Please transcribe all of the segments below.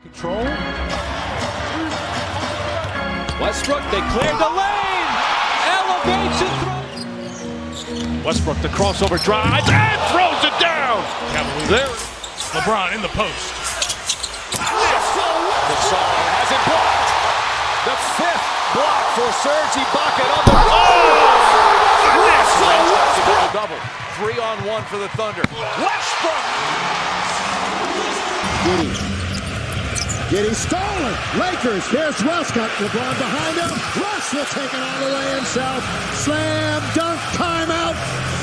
Control. Westbrook, they cleared the lane. Elevation throw. Westbrook, the crossover drive, and throws it down. There. LeBron in the post. Gasol has it blocked. The fifth block for Serge Ibaka on the double. 3-on-1 for the Thunder. Westbrook. Giddy stolen. Lakers. Here's Westbrook. LeBron behind him. Russ will take it all the way himself. Slam dunk. Timeout.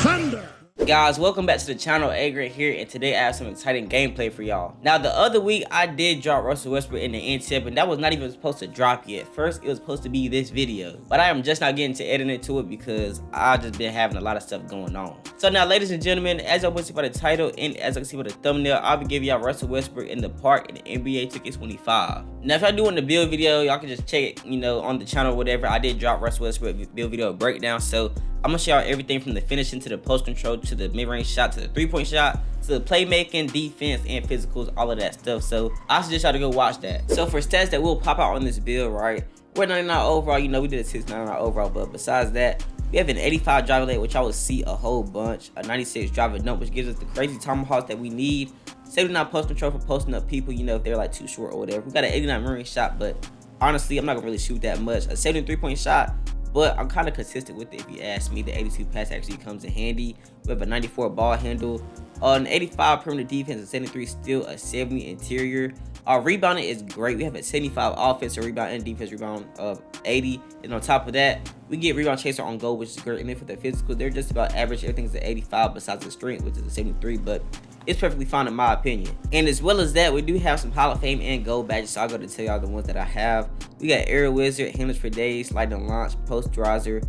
Thunder. Guys, welcome back to the channel. Agrit here, and today I have some exciting gameplay for y'all. Now, the other week I did drop Russell Westbrook in the end tip, and that was not even supposed to drop yet. First, it was supposed to be this video, but I am just not getting to editing to it because I just been having a lot of stuff going on. So now, ladies and gentlemen, as y'all can see by the title and as I can see by the thumbnail, I'll be giving y'all Russell Westbrook in the park in the NBA 2K25. Now, if y'all do want the build video, y'all can just check it, on the channel or whatever. I did drop Russell Westbrook build video breakdown, so I'm gonna show y'all everything from the finishing to the post control to the mid-range shot to the three-point shot to the playmaking, defense, and physicals, all of that stuff. So I suggest y'all to go watch that. So for stats that will pop out on this build, right? We're 99 overall. We did a 699 overall, but besides that, we have an 85 driver late, which I will see a whole bunch. A 96 driver dunk, which gives us the crazy tomahawks that we need. 79 post control for posting up people, if they're like too short or whatever. We got an 89 mid-range shot, but honestly, I'm not gonna really shoot that much. A 73-point shot, but I'm kind of consistent with it if you ask me. The 82 pass actually comes in handy. We have a 94 ball handle, an 85 perimeter defense, a 73 steal, a 70 interior. Our rebounding is great. We have a 75 offensive rebound and defense rebound of 80. And on top of that, we get rebound chaser on goal, which is great. And then for the physical, they're just about average. Everything's at 85 besides the strength, which is a 73, but it's perfectly fine in my opinion. And as well as that, we do have some Hall of Fame and gold badges, so I'll go to tell y'all the ones that I have. We got Aerial Wizard, Handlers for Days, Lightning Launch, Post Riser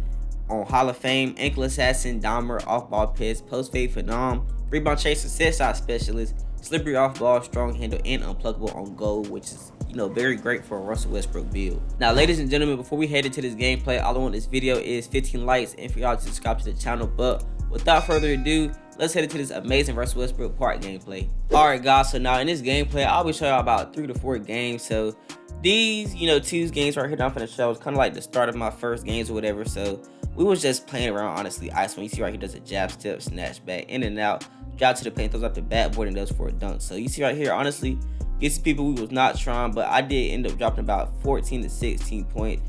on Hall of Fame, Ankle Assassin, Dahmer, Off Ball Piss, Post Fade Phenom, Rebound Chaser, Set Shot Specialist, Slippery Off Ball, Strong Handle, and Unpluggable on gold, which is very great for a Russell Westbrook build. Now, ladies and gentlemen, before we head into this gameplay, all I want this video is 15 likes and for y'all to subscribe to the channel. But without further ado, let's head into this amazing Russell Westbrook park gameplay. Alright guys, so now in this gameplay, I'll be showing y'all about 3 to 4 games. So these, 2 games right here that I'm finna show is kind of like the start of my first games or whatever. So we was just playing around, honestly. Ice, when you see right here, does a jab step, snatch back, in and out, drop to the paint, throws up the backboard, and does for a dunk. So you see right here, honestly, these people we was not trying, but I did end up dropping about 14 to 16 points.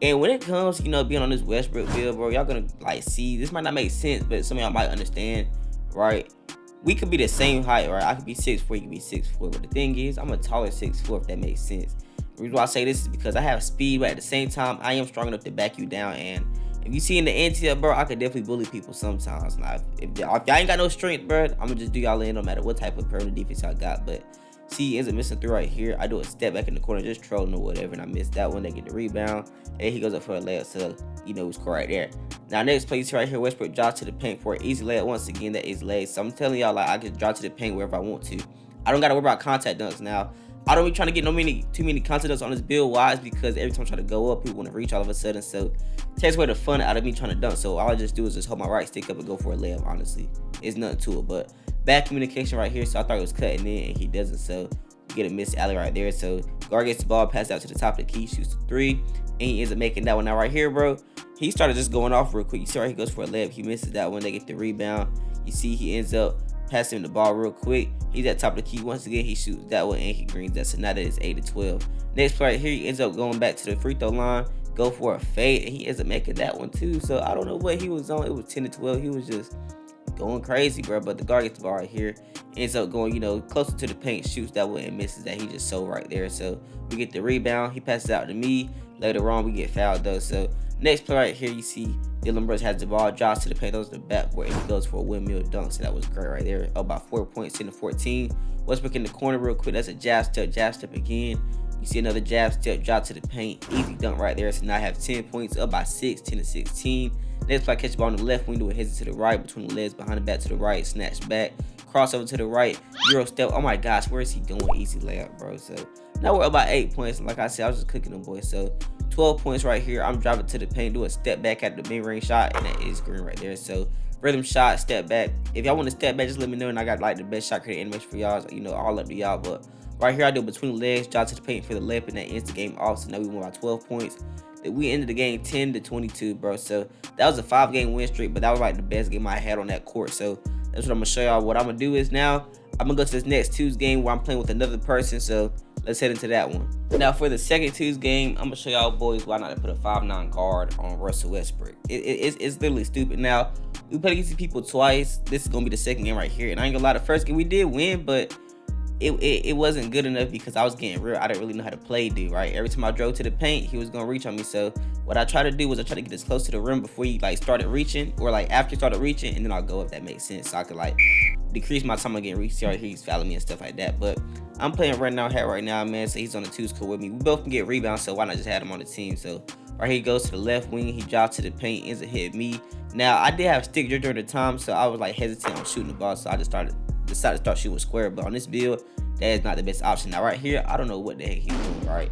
And when it comes, being on this Westbrook build, bro, y'all gonna see, this might not make sense, but some of y'all might understand, right? We could be the same height, right? I could be 6'4", you could be 6'4", but the thing is, I'm a taller 6'4", if that makes sense. The reason why I say this is because I have speed, but at the same time, I am strong enough to back you down. And if you see in the NTL, bro, I could definitely bully people sometimes. Now, if y'all ain't got no strength, bro, I'm gonna just do y'all in no matter what type of perimeter defense y'all got. But see, he ends up missing through right here. I do a step back in the corner, just trolling or whatever, and I missed that one. They get the rebound, and he goes up for a layup, so score right there. Now, next play, you see right here, Westbrook drops to the paint for an easy layup. Once again, that is legs. So I'm telling y'all, like, I can drop to the paint wherever I want to. I don't gotta worry about contact dunks now. I don't be trying to get too many contact dunks on this build. Why? Because every time I try to go up, people want to reach all of a sudden. So it takes away the fun out of me trying to dunk. So all I just do is just hold my right stick up and go for a layup. Honestly, it's nothing to it. But bad communication right here. So I thought it was cutting in, and he doesn't. So you get a missed alley right there. So guard gets the ball, passed out to the top of the key, shoots the 3, and he ends up making that one. Now right here, bro, he started just going off real quick. You see right, he goes for a layup. He misses that one. They get the rebound. You see he ends up passing the ball real quick. He's at top of the key. Once again, he shoots that one and he greens that. So now that is 8 to 12. Next play right here, he ends up going back to the free throw line, go for a fade, and he ends up making that one too. So I don't know what he was on. It was 10 to 12. He was just going crazy, bro. But the guard gets the ball right here, ends up going, closer to the paint, shoots that one and misses that. He just so right there. So we get the rebound. He passes out to me. Later on, we get fouled though. So next play right here, you see Dylan Brooks has the ball, drops to the paint, those to the backboard, and he goes for a windmill dunk. So that was great right there. About 4 points, 10 to 14. Westbrook in the corner real quick. That's a jab step again. You see another jab step, drop to the paint, easy dunk right there. So now I have 10 points, up by 6, 10 to 16. Next play, catch the ball on the left wing, do a hit to the right, between the legs, behind the back to the right, snatch back, crossover to the right, Euro step. Oh my gosh, where is he going? Easy layup, bro. So now we're up by 8 points. Like I said, I was just cooking them boys. So 12 points right here. I'm driving to the paint, do a step back at the mid-range shot, and that is green right there. So rhythm shot, step back. If y'all want to step back, just let me know, and I got like the best shot creating animation for y'all. All up to y'all. But Right here, I do between legs, drive to the paint for the layup, and that ends the game off. So now we won by 12 points. Then we ended the game 10-22, bro. So that was a 5-game win streak, but that was like the best game I had on that court. So that's what I'm gonna show y'all. What I'm gonna do is now I'm gonna go to this next Tuesday game where I'm playing with another person. So let's head into that one. Now for the second Tuesday game, I'm gonna show y'all boys why not to put a 5'9" guard on Russell Westbrook. It's literally stupid. Now we played against these people twice. This is gonna be the second game right here, and I ain't gonna lie, the first game we did win, but it wasn't good enough because I was getting real. I didn't really know how to play dude, right? Every time I drove to the paint, he was gonna reach on me. So what I tried to do was I tried to get as close to the rim before he like started reaching, or like after he started reaching, and then I'll go if that makes sense. So I could like decrease my time of getting reached. See right here, he's fouling me and stuff like that. But I'm playing right now man. So he's on the 2 score with me. We both can get rebounds, so why not just have him on the team? So right here he goes to the left wing, he drops to the paint, ends up hitting me. Now I did have stick drift during the time, so I was like hesitant on shooting the ball, so I just decided to start shooting square. But on this build, that is not the best option. Now right here, I don't know what the heck he's doing, right?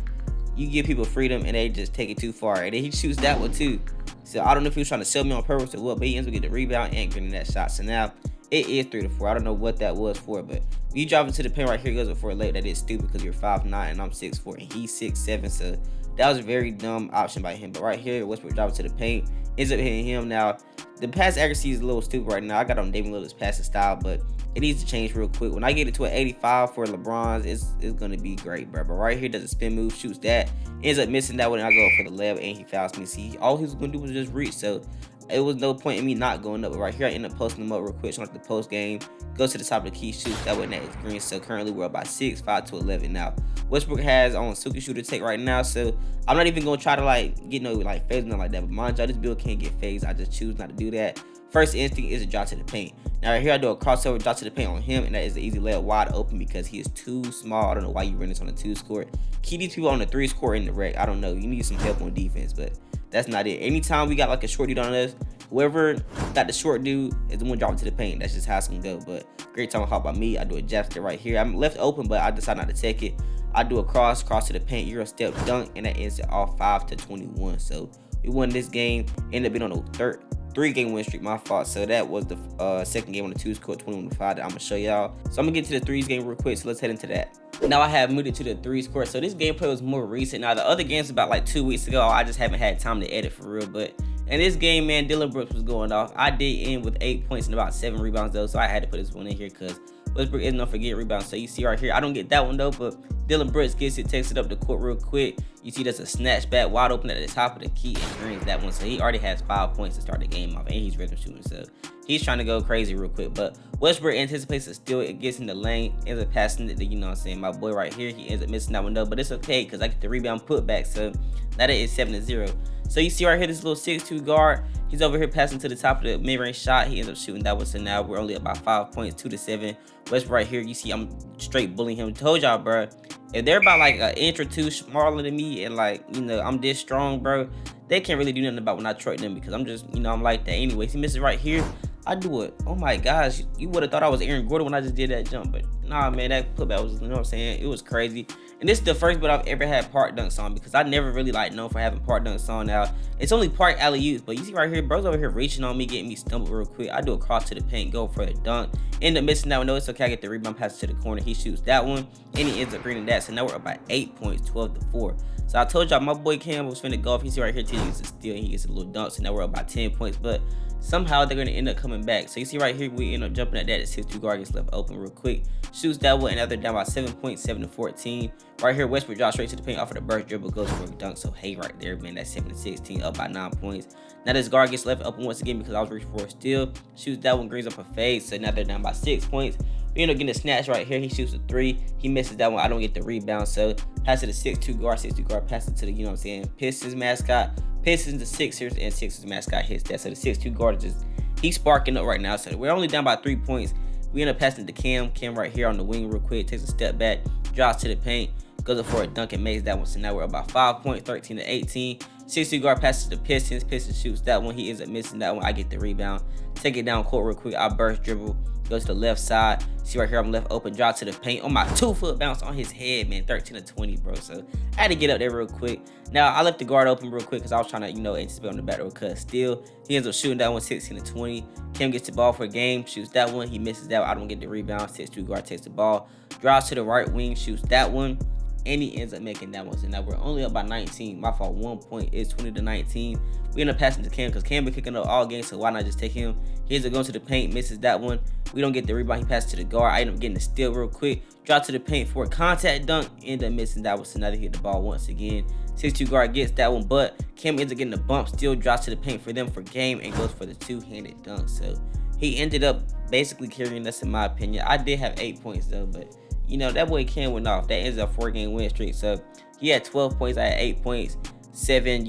You give people freedom and they just take it too far, and then he shoots that one too. So I don't know if he was trying to sell me on purpose or what, but he ends up getting the rebound and getting that shot. So now it is 3-4. I don't know what that was for, but you drop into the paint right here, goes up for a late. That is stupid because you're 5'9" and I'm 6'4" and he's 6'7". So that was a very dumb option by him. But right here, Westbrook drops to the paint, ends up hitting him. Now the pass accuracy is a little stupid right now. I got on Damian Lillard's passing style, but it needs to change real quick. When I get it to an 85 for LeBron's, it's gonna be great, bro. But right here, does a spin move, shoots that, ends up missing that one, and I go up for the layup, and he fouls me. See, all he was gonna do was just reach, so it was no point in me not going up. But right here, I end up posting him up real quick, showing up the post game, goes to the top of the key, shoots that one, that is green. So currently we're up by 6, 5-11 now. Westbrook has on Suki shooter take right now, so I'm not even gonna try to like get no like phase nothing like that. But mind y'all, this build can't get phased. I just choose not to do that. First instinct is to drop to the paint. Now right here I do a crossover, drop to the paint on him, and that is the easy layup wide open because he is too small. I don't know why you run this on the 2 score. Keep these people on the 3 score in the rec. I don't know. You need some help on defense, but that's not it. Anytime we got like a short dude on us, whoever got the short dude is the one dropping to the paint. That's just how it's gonna go. But great time hop by me. I do a jab step right here. I'm left open, but I decide not to take it. I do a cross to the paint, Euro step dunk, and that ends it off 5-21. So we won this game. Ended up being on the 3-game win streak, my fault. So that was the second game on the 2 score, 21-5 that I'm gonna show y'all. So I'm gonna get to the 3s game real quick, so let's head into that. Now I have moved it to the 3 score, so this gameplay was more recent. Now the other games about like 2 weeks ago, I just haven't had time to edit for real. But in this game, man, Dylan Brooks was going off. I did end with 8 points and about 7 rebounds though, so I had to put this one in here because Westbrook isn't known for getting rebounds. So you see right here, I don't get that one though, but Dylan Brooks gets it, takes it up the court real quick. You see that's a snatch back wide open at the top of the key and greens that one. So he already has 5 points to start the game off, and he's rhythm shooting. So he's trying to go crazy real quick. But Westbrook anticipates a steal. It gets in the lane, ends up passing it to, you know what I'm saying, my boy right here. He ends up missing that one though, but it's okay because I get the rebound put back. So now that is 7-0. So you see right here, this little 6'2" guard. He's over here passing to the top of the mid-range shot. He ends up shooting that one. So now we're only up by 5 points, 2-7. Westbrook right here, you see I'm straight bullying him. Told y'all, bro, if they're about like an inch or two smaller than me and like, you know, I'm this strong, bro, they can't really do nothing about when I trade them because I'm just, you know, I'm like that. Anyways, he misses right here. I do it. Oh my gosh, you would have thought I was Aaron Gordon when I just did that jump, but nah, man, that putback was, you know what I'm saying, it was crazy. And this is the first build I've ever had part dunks on because I never really like known for having part dunks on. Now it's only part alley-oops, but you see right here, bro's over here reaching on me, getting me stumbled real quick. I do a cross to the paint, go for a dunk, end up missing that one. No, it's okay. I get the rebound, pass it to the corner. He shoots that one, and he ends up bringing that. So now we're up by 8 points, 12-4. So I told y'all my boy Cam was finna go off. You see right here, he gets a steal, and he gets a little dunk. So now we're up by 10 points, but somehow they're gonna end up coming back. So you see right here, we end up jumping at that. The 6'2" guard gets left open real quick, shoots that one, and now they're down by 7 points, 7-14. Right here, Westbrook drops straight to the paint off of the burst dribble, goes for a dunk. So hey, right there, man, that's 7-16, up by 9 points. Now this guard gets left open once again because I was reaching for a steal, shoots that one, greens up a fade. So now they're down by 6 points. We end up getting a snatch right here. He shoots a 3. He misses that one. I don't get the rebound. So pass it to 6'2" guard, pass it to the, you know what I'm saying, Pistons mascot, Pistons to Sixers, and Sixers mascot hits that. So the 6'2" guard just, he's sparking up right now. So we're only down by 3 points. We end up passing to Cam right here on the wing real quick, takes a step back, drops to the paint, goes up for a dunk and makes that one. So now we're about 5 points, 13-18. 6'2" guard passes to Pistons. Pistons shoots that one. He ends up missing that one. I get the rebound. Take it down court real quick. I burst dribble. Go to the left side. See right here, I'm left open. Drop to the paint. On my 2-foot bounce on his head, man. 13-20, bro. So I had to get up there real quick. Now, I left the guard open real quick because I was trying to, anticipate on the back door cut. Still, he ends up shooting that one 16-20. Kim gets the ball for a game. Shoots that one. He misses that one. I don't get the rebound. 6'2" guard takes the ball. Drives to the right wing. Shoots that one. And he ends up making that one. So now we're only up by 19. My fault. 1 point. It's 20-19. We end up passing to Cam because Cam been kicking up all game, so why not just take him? He ends up going to the paint, misses that one. We don't get the rebound. He passes to the guard. I end up getting the steal real quick. Drop to the paint for a contact dunk. End up missing that one. So now they hit the ball once again. 6'2" guard gets that one, but Cam ends up getting the bump. Still drops to the paint for them for game and goes for the two-handed dunk. So he ended up basically carrying us in my opinion. I did have 8 points though, but that boy Cam went off. That ends up 4-game win streak. So he had 12 points. I had 8 points. 7,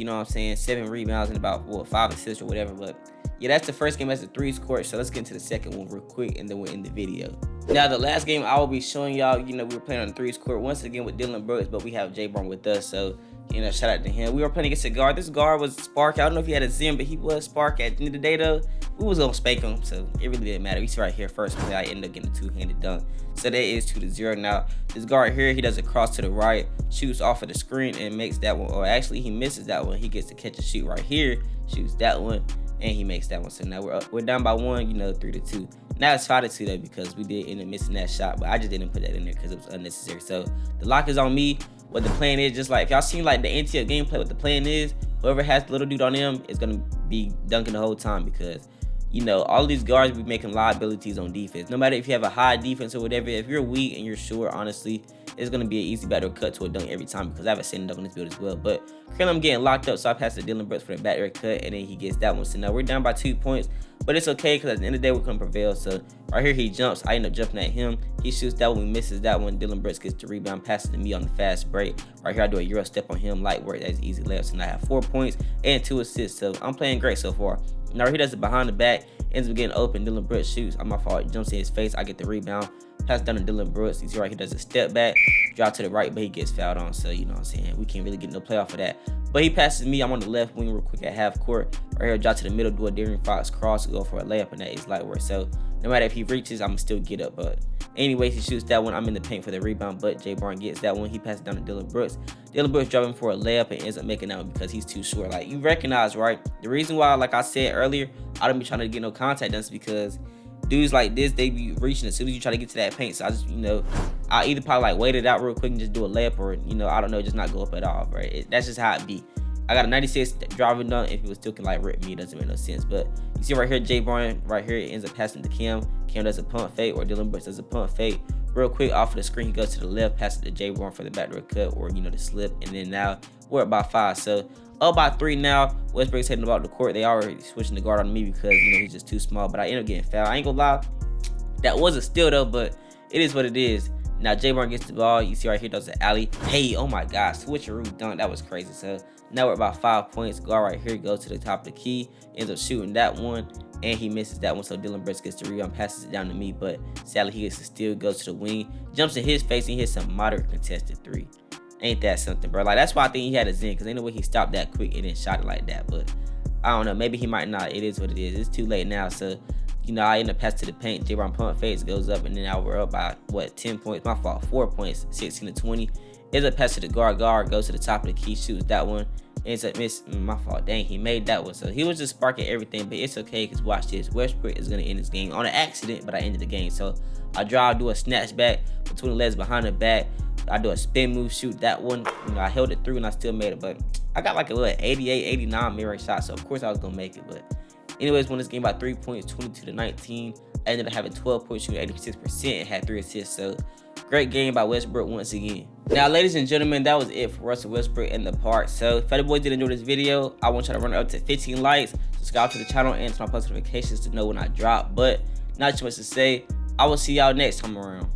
7 rebounds and about 5 assists or whatever. But yeah, that's the first game as a 3s court. So let's get into the second one real quick and then we'll end the video. Now the last game I will be showing y'all, we were playing on the 3s court once again with Dylan Brooks, but we have J Brown with us. So shout out to him. We were playing against a guard. This guard was Spark. I don't know if he had a Zim, but he was Spark. At the end of the day though, we was gonna spank him, so it really didn't matter. We see right here, first play, I ended up getting a two-handed dunk. So that is 2-0 now. This guard here, he does a cross to the right, shoots off of the screen and makes that one. Or actually, he misses that one. He gets to catch a shoot right here, shoots that one, and he makes that one. So now we're down by 1, 3-2. Now it's 5-2 though because we did end up missing that shot, but I just didn't put that in there because it was unnecessary. So the lock is on me. What the plan is, just like if y'all seen like the NTF gameplay, what the plan is, whoever has the little dude on them is gonna be dunking the whole time because all of these guards be making liabilities on defense. No matter if you have a high defense or whatever, if you're weak and you're short, honestly, it's going to be an easy backdoor cut to a dunk every time because I have a sitting dunk on this build as well. But currently I'm getting locked up, so I pass to Dylan Brooks for the backdoor cut, and then he gets that one. So now we're down by 2 points, but it's okay because at the end of the day, we're going to prevail. So right here, he jumps. I end up jumping at him. He shoots that one. He misses that one. Dylan Brooks gets the rebound, passes to me on the fast break. Right here, I do a Euro step on him, light work. That's easy layup. So now I have 4 points and 2 assists. So I'm playing great so far. Now he does it behind the back, ends up getting open. Dylan Brooks shoots. On my fault. Jumps in his face. I get the rebound. Pass down to Dylan Brooks. You see right, he does a step back, drop to the right, but he gets fouled on. So you know what I'm saying, we can't really get no play off of that. But he passes me. I'm on the left wing real quick at half court. Right here, drop to the middle, do a Darren Fox cross, go for a layup, and that is light work. So no matter if he reaches, I'm still get up. But anyways, he shoots that one. I'm in the paint for the rebound, but J Barn gets that one. He passes down to Dylan Brooks. Dylan Brooks driving for a layup and ends up making that one because he's too short. Like you recognize, right? The reason why, like I said earlier, I don't be trying to get no contact done is because dudes like this, they be reaching as soon as you try to get to that paint. So I just, I either probably like wait it out real quick and just do a layup, or I don't know, just not go up at all, right? That's just how it be. I got a 96 driving dunk. If it still can like rip me, it doesn't make no sense. But you see right here, J Barn right here ends up passing to Cam. Cam does a pump fake, or Dylan Brooks does a pump fake. Real quick off of the screen, he goes to the left, passes to J Barn for the backdoor cut, or the slip. And then now we're at by 5. So up by 3 now. Westbrook's heading about the court. They already switching the guard on me because he's just too small. But I end up getting fouled. I ain't gonna lie, that was a steal though, but it is what it is. Now J Barn gets the ball. You see right here, does the alley. Hey, oh my gosh, switcheroo dunk. That was crazy. So now we're about 5 points. Guard right here goes to the top of the key, ends up shooting that one, and he misses that one. So Dylan Brooks gets the rebound, passes it down to me, but sadly he gets the steal, goes to the wing, jumps in his face, and hits some moderate contested 3. Ain't that something, bro? Like that's why I think he had a Zen, because ain't no way he stopped that quick and then shot it like that. But I don't know, maybe he might not. It is what it is. It's too late now. So I end up passing to the paint. J Brown pump fakes, goes up, and then now we're up by 10 points. My fault, 4 points, 16-20. Ends up passing to the guard. Guard goes to the top of the key, shoots that one. Ends up missing. My fault. Dang, he made that one. So he was just sparking everything, but it's okay because watch this. Westbrook is gonna end this game on an accident, but I ended the game. So I drive, do a snatch back between the legs behind the back. I do a spin move, shoot that one. I held it through and I still made it, but I got like a little 88, 89 mirror shot, so of course I was gonna make it. But anyways, won this game by 3 points, 22-19. I ended up having 12 points, shooting 86%, and had 3 assists. So great game by Westbrook once again. Now, ladies and gentlemen, that was it for Russell Westbrook in the park. So if other boys did enjoy this video, I want y'all to run it up to 15 likes, subscribe to the channel, and turn on post notifications to know when I drop. But not too much to say. I will see y'all next time around.